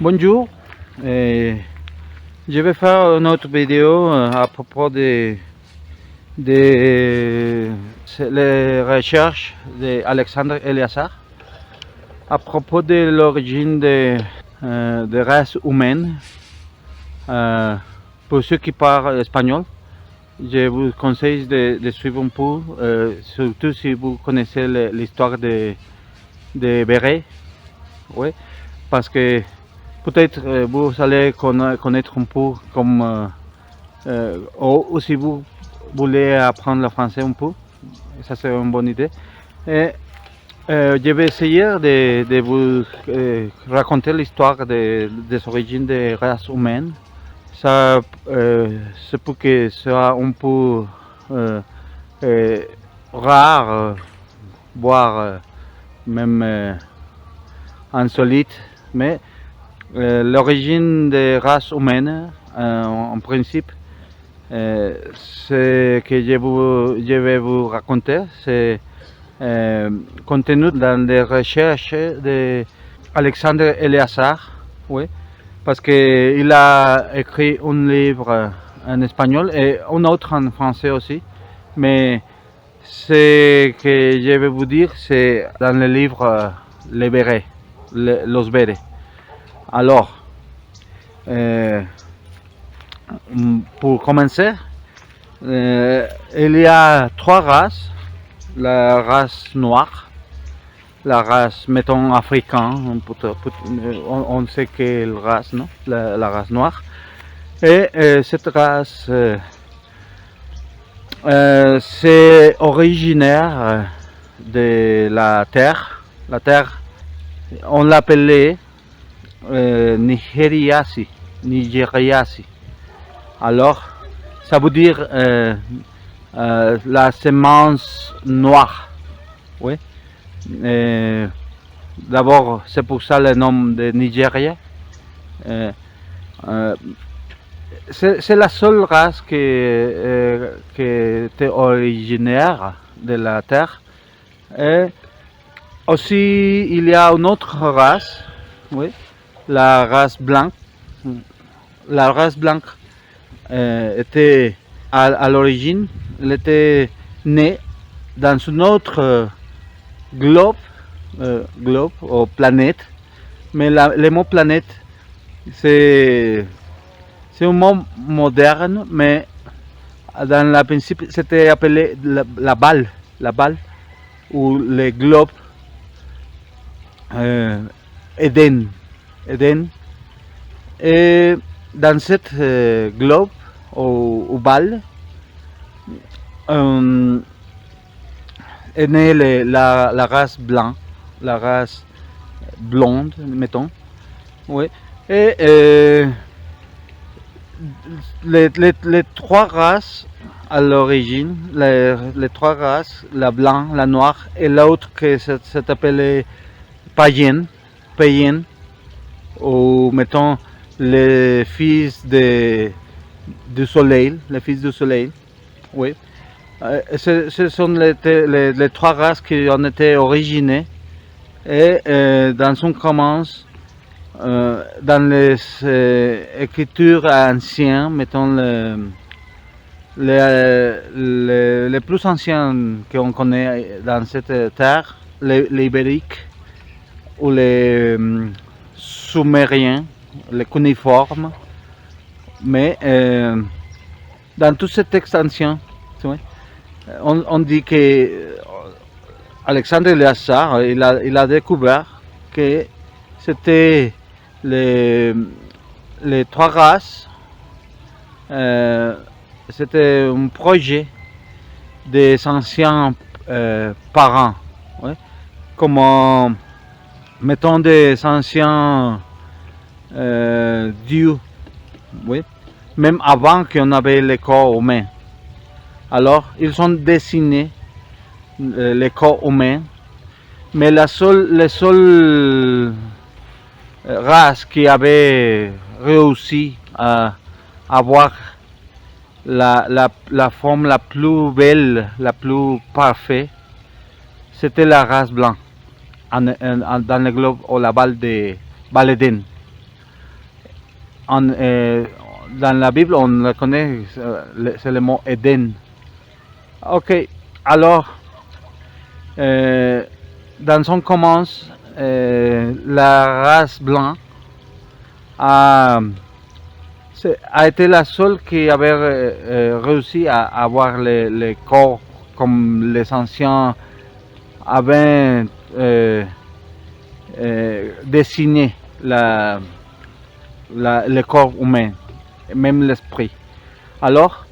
Bonjour, je vais faire une autre vidéo à propos de les recherches d'Alexandre Eliassar à propos de l'origine des races humaines. Pour ceux qui parlent espagnol, je vous conseille de suivre un peu, surtout si vous connaissez l'histoire de Beret, oui, parce que peut-être vous allez connaître un peu comme ou si vous voulez apprendre le français un peu, ça c'est une bonne idée. Et, je vais essayer de vous raconter l'histoire des origines des races humaines. Ça se peut que ce soit un peu euh, rare, voire même insolite, mais l'origine des races humaines, en principe, ce que je vais vous raconter, c'est contenu dans les recherches d'Alexandre Eliassar, oui, parce qu'il a écrit un livre en espagnol et un autre en français aussi, mais ce que je vais vous dire, c'est dans le livre Les Bérets, Los Bérets. Alors, pour commencer, il y a trois races. La race noire, la race, mettons, africaine, on sait quelle race, non? La race noire. Et cette race, c'est originaire de la Terre. La Terre, on l'appelait Nigériasi. Alors, ça veut dire la semence noire. Oui. D'abord, c'est pour ça le nom de Nigeria. C'est la seule race qui était originaire de la Terre. Et aussi, il y a une autre race, oui, la race blanche. La race blanche était à l'origine, elle était née dans une autre globe ou planète, mais le mot planète c'est un mot moderne, mais dans le principe c'était appelé la balle ou le globe Eden. Et dans cette globe ou balle est née la race blanche, la race blonde, mettons. Oui. Et les trois races à l'origine, les trois races, la blanche, la noire et l'autre qui s'est appelée païenne, ou mettons les fils du soleil, les fils du soleil, oui. Ce sont les trois races qui ont été originées et dans son commence dans les écritures anciennes, mettons les plus anciens qu'on connaît dans cette terre, les ibériques ou les sumériens, les cuniformes, mais dans tous ces textes anciens, on dit que Alexandre Eliassar il a découvert que c'était les trois races, c'était un projet des anciens parents, ouais, comme mettons des anciens dieux, oui, même avant qu'on avait les corps humains. Alors ils ont dessiné les corps humains, mais les seules races qui avaient réussi à avoir la forme la plus belle, la plus parfaite, c'était la race blanche dans le globe ou la balle de Baledin. dans la Bible, on le connaît, c'est le mot Éden. Ok, alors, dans son commence, la race blanche a, a été la seule qui avait réussi à avoir les corps comme les anciens avaient dessiné le corps humain, même l'esprit. Alors,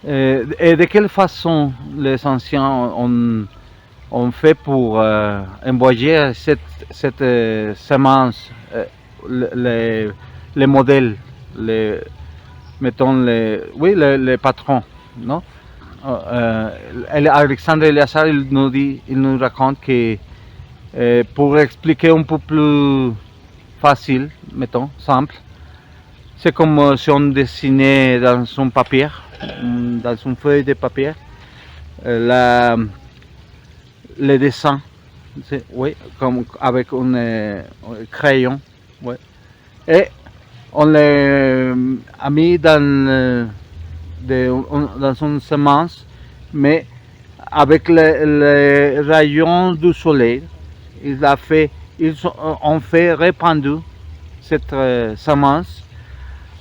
et de quelle façon les anciens ont fait pour envoyer cette semence, les modèles, mettons les patrons, non? Alexandre Eleazar, il nous raconte que pour expliquer un peu plus facile, mettons, simple, c'est comme si on dessinait dans un papier, dans une feuille de papier, les dessins, oui, comme avec un crayon, ouais. Et on les a mis dans une semence, mais avec les rayons du soleil, ils ont fait répandre cette semence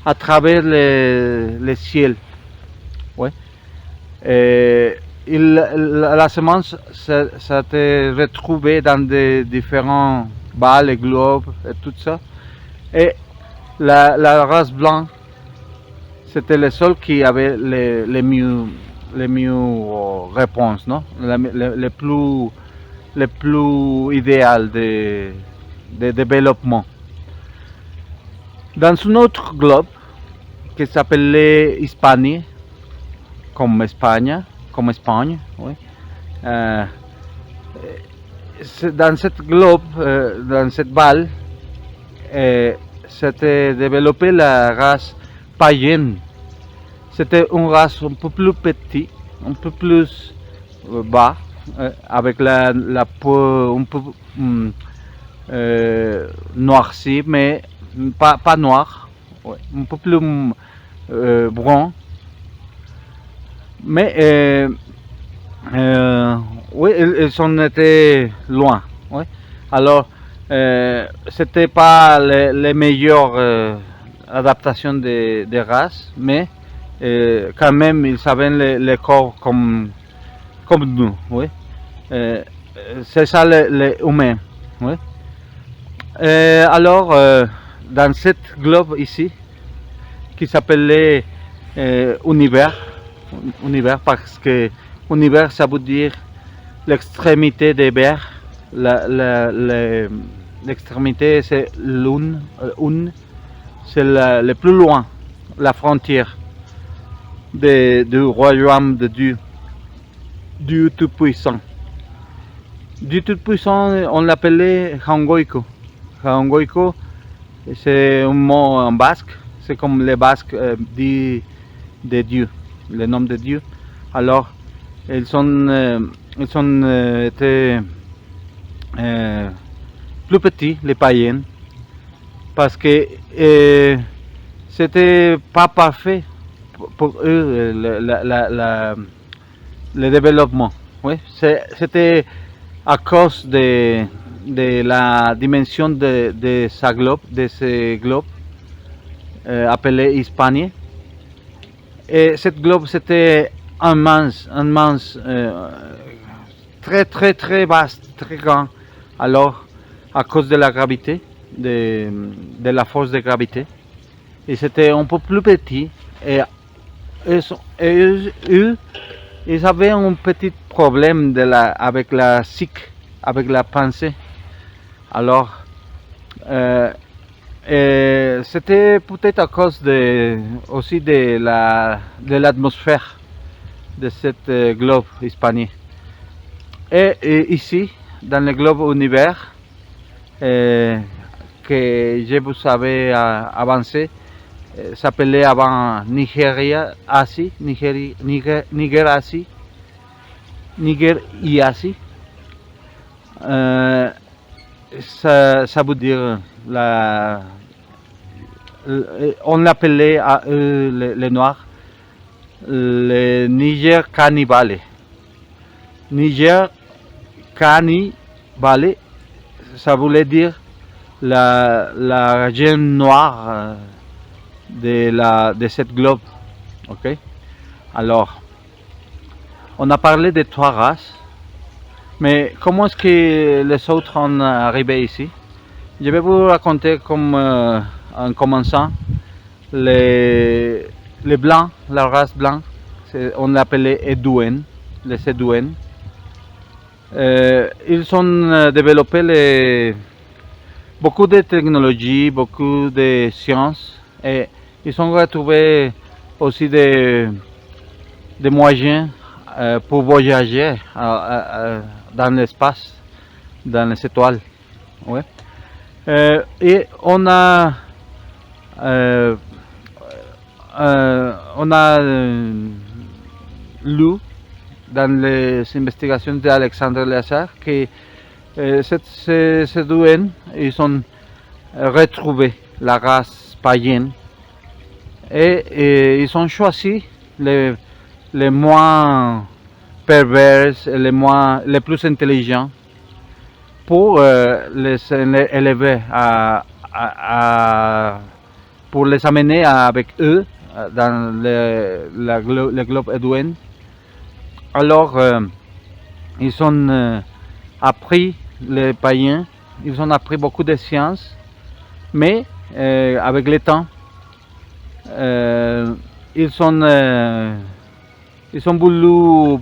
à travers le ciel. Ouais. Et la semence s'est retrouvée dans des différents balles et globes et tout ça. Et la race blanche, c'était le seul qui avait les mieux réponses, non? Le plus idéal de développement. Dans un autre globe qui s'appelait Hispanie, comme Espagne, oui. Dans cette globe, dans cette balle, s'était développée la race païenne. C'était une race un peu plus petite, un peu plus bas, avec la peau un peu noircie, mais pas noire, ouais, un peu plus brun. Mais oui, ils en étaient loin. Ouais. Alors, c'était pas les meilleures adaptations des races, mais quand même, ils avaient les corps comme nous. Oui. C'est ça les humains. Oui. Alors, dans cette globe ici, qui s'appelait univers parce que univers ça veut dire l'extrémité des vers, l'extrémité c'est l'une, c'est le plus loin, la frontière du royaume de Dieu, Dieu Tout-Puissant. Dieu Tout-Puissant, on l'appelait Hangoiko. Hangoiko, c'est un mot en basque, c'est comme les basques dit de Dieu, le nom de Dieu. Alors, ils ont été plus petits, les païens, parce que c'était pas parfait pour eux le développement. Oui, c'était à cause de la dimension de ce globe appelé Hispanie. Et cette globe c'était immense, très vaste, très grand. Alors, à cause de la gravité, de la force de gravité, et c'était un peu plus petit. Et eux, ils avaient un petit problème avec la psyche, avec la pensée. Alors, c'était peut-être à cause aussi de l'atmosphère de cette globe hispanique. Et ici, dans le globe univers, que je vous avais avancé, s'appelait avant Niger-Asie, ça veut dire on l'appelait à eux, les Noirs, le Niger cannibale. Niger cannibale, ça voulait dire la région noire de cette globe. Ok. Alors, on a parlé de 3 races, mais comment est-ce que les autres sont arrivés ici? Je vais vous raconter comme en commençant les blancs, la race blanc, on l'appelait Edouin, les Edouin. Ils ont développé beaucoup de technologies, beaucoup de sciences et ils ont retrouvé aussi des moyens pour voyager dans l'espace, dans les étoiles. Ouais. Et on a lu dans les investigations d'Alexandre Léazard que ces douanes, ils ont retrouvé la race païenne et ils ont choisi les moins pervers, les plus intelligents pour les élever pour les amener avec eux dans le globe Edouin. Alors, ils ont appris, les païens, ils ont appris beaucoup de sciences, mais avec le temps, ils ont voulu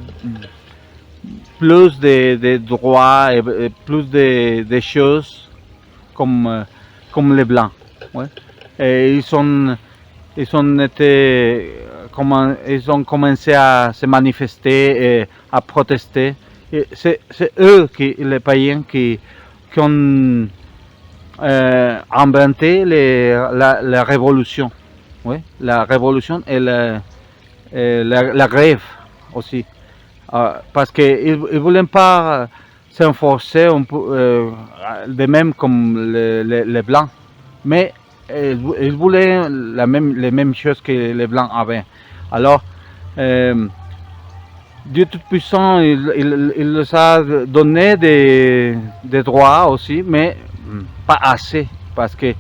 plus de droits et plus de choses comme les blancs. Ouais. Et ils ont commencé à se manifester et à protester. C'est eux, les païens, qui ont inventé la révolution. Oui, la révolution et la grève aussi. Parce qu'ils ne voulaient pas s'enforcer de même comme les blancs. Mais ils voulaient les mêmes choses que les blancs avaient. Alors, Dieu Tout-Puissant, il les a donné des droits aussi, mais pas assez. Parce que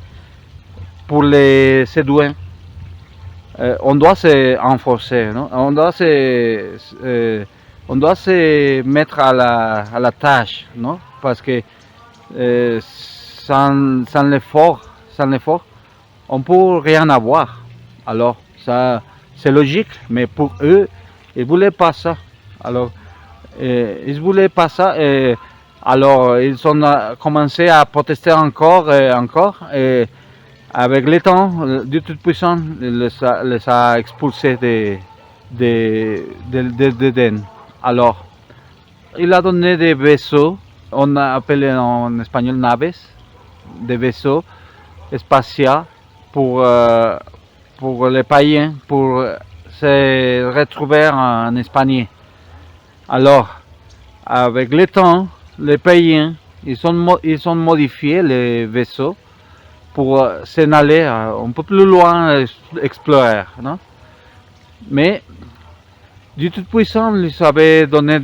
pour les Sédouins, on doit se renforcer, non? On doit se mettre à la tâche, non? Parce que sans l'effort, on ne peut rien avoir. Alors, ça, c'est logique, mais pour eux, ils ne voulaient pas ça. Alors, ils ne voulaient pas ça. Et alors, ils ont commencé à protester encore et encore. Et avec le temps, Dieu Tout-Puissant les a expulsés d'Éden. Alors, il a donné des vaisseaux, on a appelé en espagnol naves, des vaisseaux spatiaux pour les païens, pour se retrouver en Espagne. Alors, avec le temps, les païens, ils ont modifié les vaisseaux pour s'en aller un peu plus loin, explorer, non? Mais Dieu Tout-Puissant lui avait donné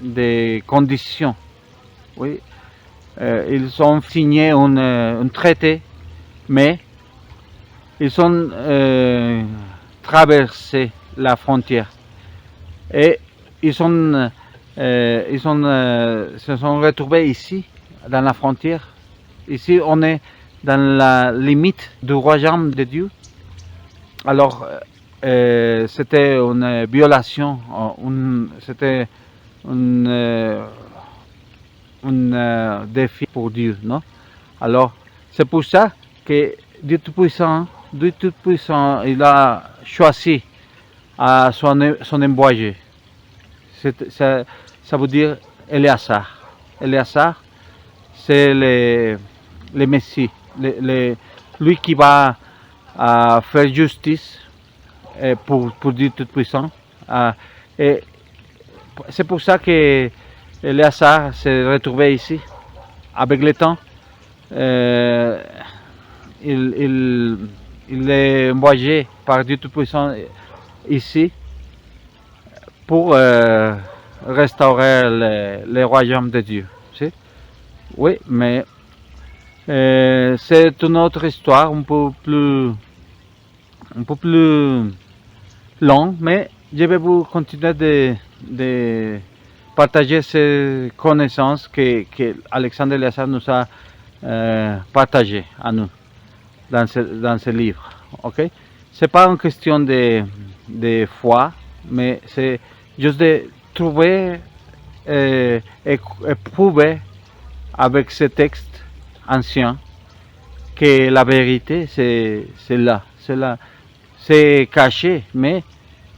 des conditions. Oui. Ils ont signé un traité, mais ils ont traversé la frontière et ils se sont retrouvés ici, dans la frontière. Ici, on est dans la limite du royaume de Dieu. Alors, c'était une violation, c'était un défi pour Dieu, non? Alors, c'est pour ça que Dieu Tout-Puissant, il a choisi à son envoyé. Ça veut dire Éléazar. Éléazar, c'est le Messie, lui qui va faire justice pour Dieu Tout-Puissant. Et c'est pour ça que Éléazar s'est retrouvé ici. Avec le temps, il il est envoyé par Dieu Tout-Puissant ici pour restaurer le royaume de Dieu. Tu sais? Oui, mais c'est une autre histoire un peu plus longue, mais je vais vous continuer de partager ces connaissances que Alexandre Eleazar nous a partagées à nous dans ce livre. Okay? C'est pas une question de foi, mais c'est juste de trouver et prouver avec ces textes anciens que la vérité c'est là, c'est caché, mais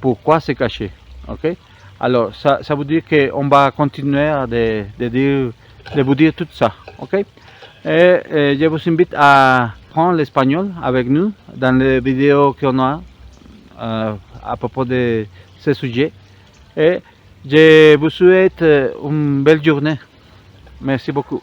pourquoi c'est caché? Ok? Alors ça veut dire qu'on va continuer de vous dire tout ça. Ok? Et je vous invite à prendre l'espagnol avec nous dans les vidéos qu'on a à propos de ce sujet. Et je vous souhaite une belle journée. Merci beaucoup.